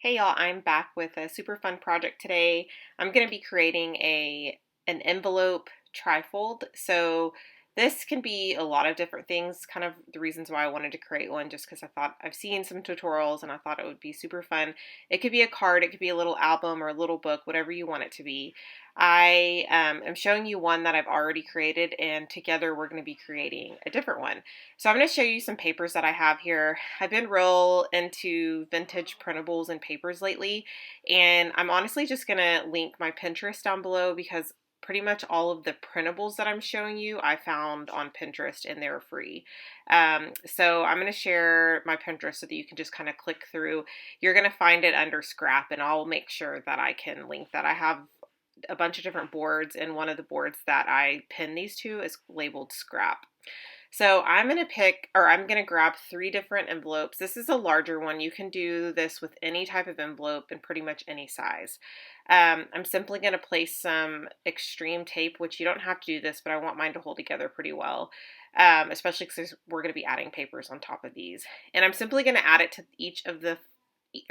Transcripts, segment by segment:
Hey y'all, I'm back with a super fun project today. I'm going to be creating an envelope trifold. So this can be a lot of different things, kind of the reasons why I wanted to create one, just because I thought I've seen some tutorials and I thought it would be super fun. It could be a card, it could be a little album or a little book, whatever you want it to be. I am showing you one that I've already created, and together we're going to be creating a different one. So I'm going to show you some papers that I have here. I've been real into vintage printables and papers lately, and I'm honestly just going to link my Pinterest down below because pretty much all of the printables that I'm showing you I found on Pinterest and they're free. So I'm going to share my Pinterest so that you can just kind of click through. You're going to find it under scrap, and I'll make sure that I can link that. I have a bunch of different boards, and one of the boards that I pin these to is labeled scrap. So I'm going to I'm going to grab 3 different envelopes. This is a larger one. You can do this with any type of envelope and pretty much any size. I'm simply going to place some extreme tape, which you don't have to do this, but I want mine to hold together pretty well, especially because we're going to be adding papers on top of these. And I'm simply going to add it to each of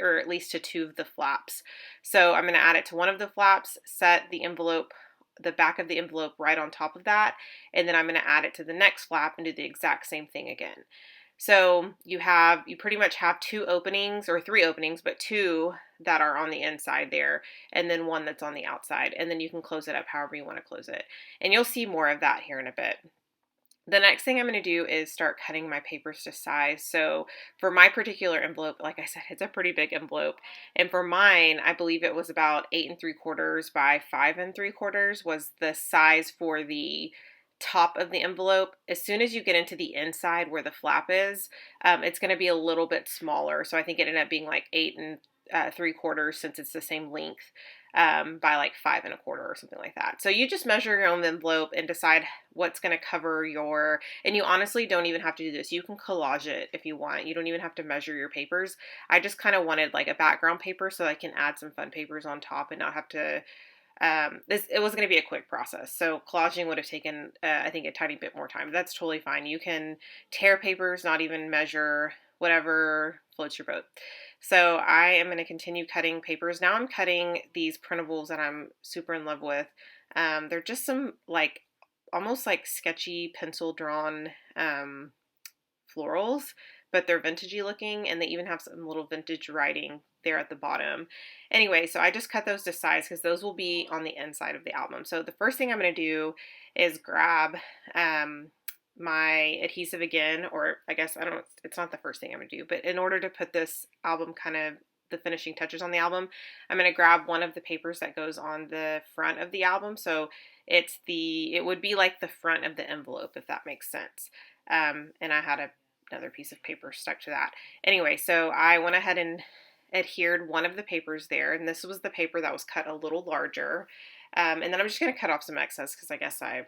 or at least to 2 of the flaps. So I'm going to add it to one of the flaps, set the back of the envelope right on top of that, and then I'm going to add it to the next flap and do the exact same thing again. So you pretty much have 2 openings, or 3 openings, but 2 that are on the inside there, and then 1 that's on the outside, and then you can close it up however you want to close it. And you'll see more of that here in a bit. The next thing I'm going to do is start cutting my papers to size. So for my particular envelope, like I said, it's a pretty big envelope. And for mine, I believe it was about 8 3/4 by 5 3/4 was the size for the top of the envelope. As soon as you get into the inside where the flap is, it's going to be a little bit smaller. So I think it ended up being like 8 3/4 since it's the same length, by like 5 1/4 or something like that. So you just measure your own envelope and decide what's going to cover and you honestly don't even have to do this. You can collage it if you want. You don't even have to measure your papers. I just kind of wanted like a background paper so I can add some fun papers on top and not have to it was going to be a quick process. So collaging would have taken, I think, a tiny bit more time. That's totally fine. You can tear papers, not even measure, whatever floats your boat. So I am going to continue cutting papers. Now I'm cutting these printables that I'm super in love with. They're just some like almost like sketchy pencil drawn florals, but they're vintagey looking, and they even have some little vintage writing there at the bottom. Anyway, so I just cut those to size because those will be on the inside of the album. So the first thing I'm going to do is grab my adhesive again, or I guess it's not the first thing I'm going to do, but in order to put this album the finishing touches on the album, I'm going to grab one of the papers that goes on the front of the album. So it would be like the front of the envelope, if that makes sense. And I had another piece of paper stuck to that. Anyway, so I went ahead and adhered one of the papers there, and this was the paper that was cut a little larger. And then I'm just going to cut off some excess because I guess I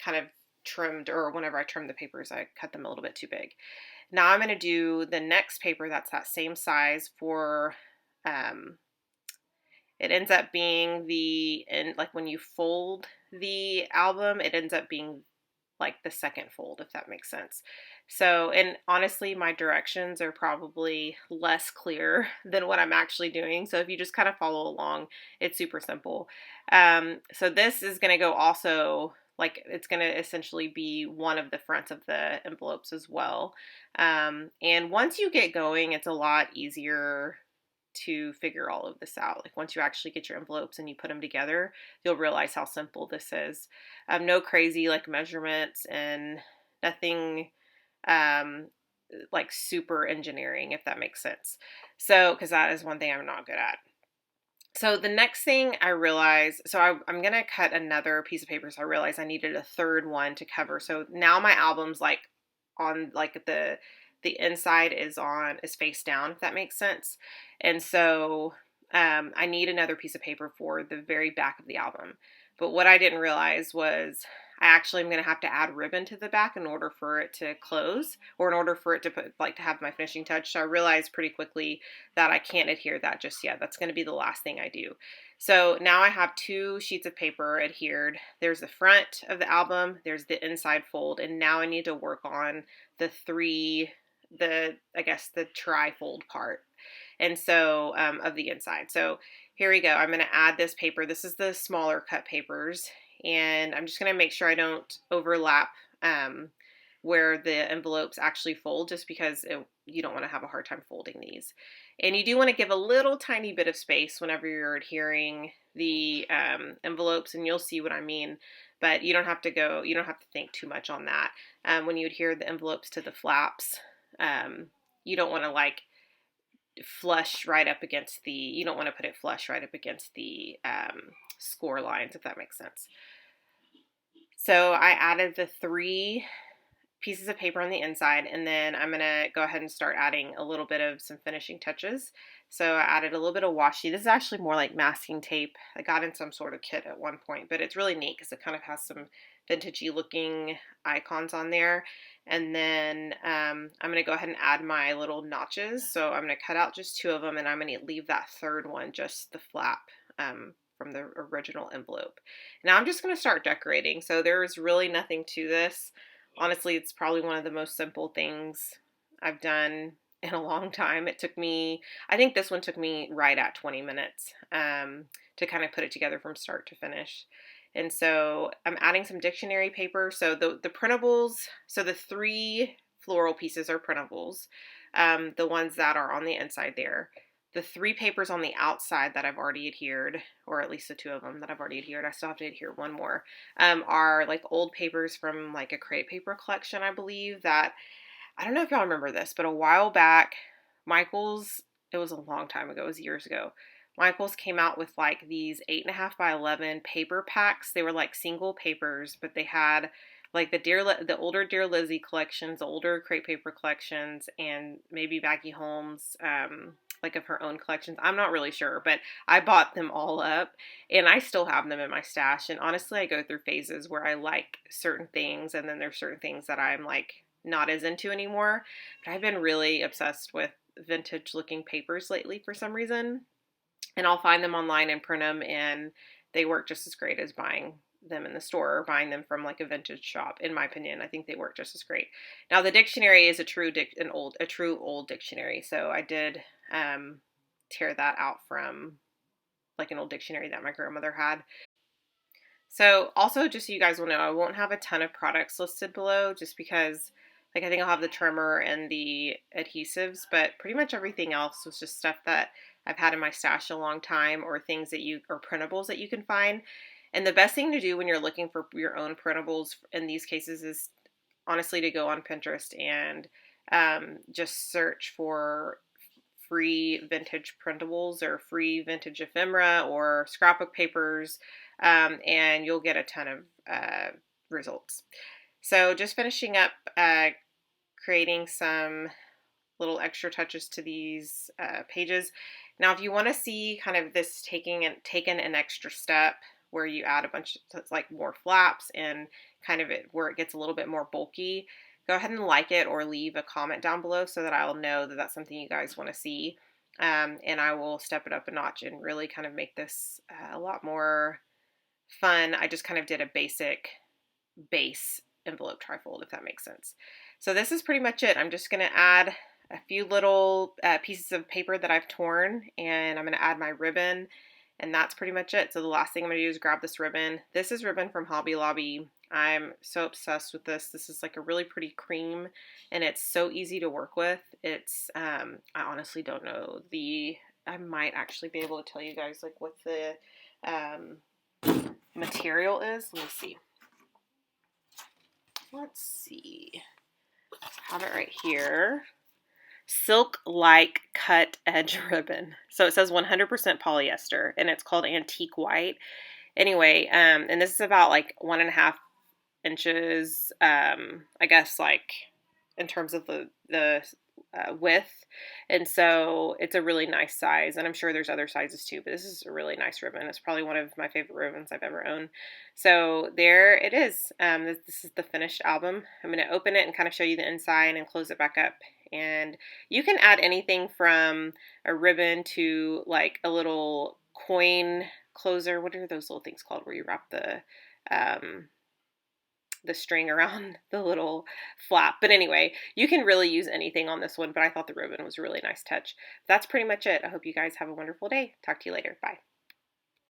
kind of trimmed, or whenever I trimmed the papers, I cut them a little bit too big. Now I'm going to do the next paper that's that same size for, it ends up being like when you fold the album, it ends up being like the second fold, if that makes sense. So, and honestly, my directions are probably less clear than what I'm actually doing. So if you just kind of follow along, it's super simple. So this is going to go also, like it's going to essentially be one of the fronts of the envelopes as well. And once you get going, it's a lot easier to figure all of this out. Like once you actually get your envelopes and you put them together, you'll realize how simple this is. No crazy like measurements and nothing like super engineering, if that makes sense. So, because that is one thing I'm not good at. So the next thing I realized, I'm going to cut another piece of paper. So I realized I needed a third one to cover. So now my album's like on like the inside is face down, if that makes sense. And so I need another piece of paper for the very back of the album. But what I didn't realize was I actually am going to have to add ribbon to the back in order for it to close, or in order for it to to have my finishing touch. So I realized pretty quickly that I can't adhere that just yet. That's going to be the last thing I do. So now I have 2 sheets of paper adhered. There's the front of the album, there's the inside fold, and now I need to work on the 3 I guess the trifold part. And so of the inside. So here we go. I'm going to add this paper. This is the smaller cut papers, and I'm just going to make sure I don't overlap where the envelopes actually fold, just because you don't want to have a hard time folding these. And you do want to give a little tiny bit of space whenever you're adhering the envelopes, and you'll see what I mean. But you don't have to think too much on that. When you adhere the envelopes to the flaps, you don't want to like flush right up against you don't want to put it flush right up against the score lines, if that makes sense. So I added the 3 pieces of paper on the inside, and then I'm going to go ahead and start adding a little bit of some finishing touches. So I added a little bit of washi. This is actually more like masking tape. I got in some sort of kit at one point, but it's really neat because it kind of has some vintagey looking icons on there. And then I'm going to go ahead and add my little notches. So I'm going to cut out just 2 of them, and I'm going to leave that 3rd one, just the flap, from the original envelope. Now I'm just going to start decorating. So there's really nothing to this. Honestly, it's probably one of the most simple things I've done in a long time. I think this one took me right at 20 minutes to kind of put it together from start to finish. And so I'm adding some dictionary paper. So the printables, so the 3 floral pieces are printables, the ones that are on the inside there. The 3 papers on the outside that I've already adhered, or at least the 2 of them that I've already adhered, I still have to adhere 1 more, are like old papers from like a crepe paper collection, I believe, that, I don't know if y'all remember this, but a while back, Michaels, it was a long time ago, it was years ago, Michaels came out with like these 8.5 by 11 paper packs. They were like single papers, but they had like the older Dear Lizzie collections, the older crepe paper collections, and maybe Maggie Holmes, like of her own collections. I'm not really sure, but I bought them all up, and I still have them in my stash. And honestly, I go through phases where I like certain things, and then there's certain things that I'm like not as into anymore. But I've been really obsessed with vintage looking papers lately for some reason, and I'll find them online and print them, and they work just as great as buying them in the store or buying them from like a vintage shop. In my opinion, I think they work just as great. Now the dictionary is a true old dictionary, so I did tear that out from like an old dictionary that my grandmother had. So also, just so you guys will know, I won't have a ton of products listed below, just because like I think I'll have the trimmer and the adhesives, but pretty much everything else was just stuff that I've had in my stash a long time, or things or printables that you can find. And the best thing to do when you're looking for your own printables in these cases is honestly to go on Pinterest and just search for free vintage printables or free vintage ephemera or scrapbook papers, and you'll get a ton of results. So just finishing up creating some little extra touches to these pages. Now, if you want to see kind of this taken an extra step, where you add a bunch of like more flaps and kind of where it gets a little bit more bulky, go ahead and like it or leave a comment down below so that I'll know that that's something you guys want to see. And I will step it up a notch and really kind of make this a lot more fun. I just kind of did a basic base envelope trifold, if that makes sense. So this is pretty much it. I'm just going to add a few little pieces of paper that I've torn, and I'm going to add my ribbon, and that's pretty much it. So the last thing I'm going to do is grab this ribbon. This is ribbon from Hobby Lobby. I'm so obsessed with this. This is like a really pretty cream, and it's so easy to work with. It's, I honestly don't know I might actually be able to tell you guys like what the material is. Let me see. Let's see. I have it right here. Silk-like cut edge ribbon. So it says 100% polyester, and it's called Antique White. Anyway, and this is about like 1.5 inches, I guess, like in terms of the width. And so it's a really nice size, and I'm sure there's other sizes too, but this is a really nice ribbon. It's probably one of my favorite ribbons I've ever owned. So there it is. This is the finished album. I'm going to open it and kind of show you the inside and close it back up. And you can add anything from a ribbon to like a little coin closer. What are those little things called where you wrap the the string around the little flap. But anyway, you can really use anything on this one, but I thought the ribbon was a really nice touch. That's pretty much it. I hope you guys have a wonderful day. Talk to you later. Bye.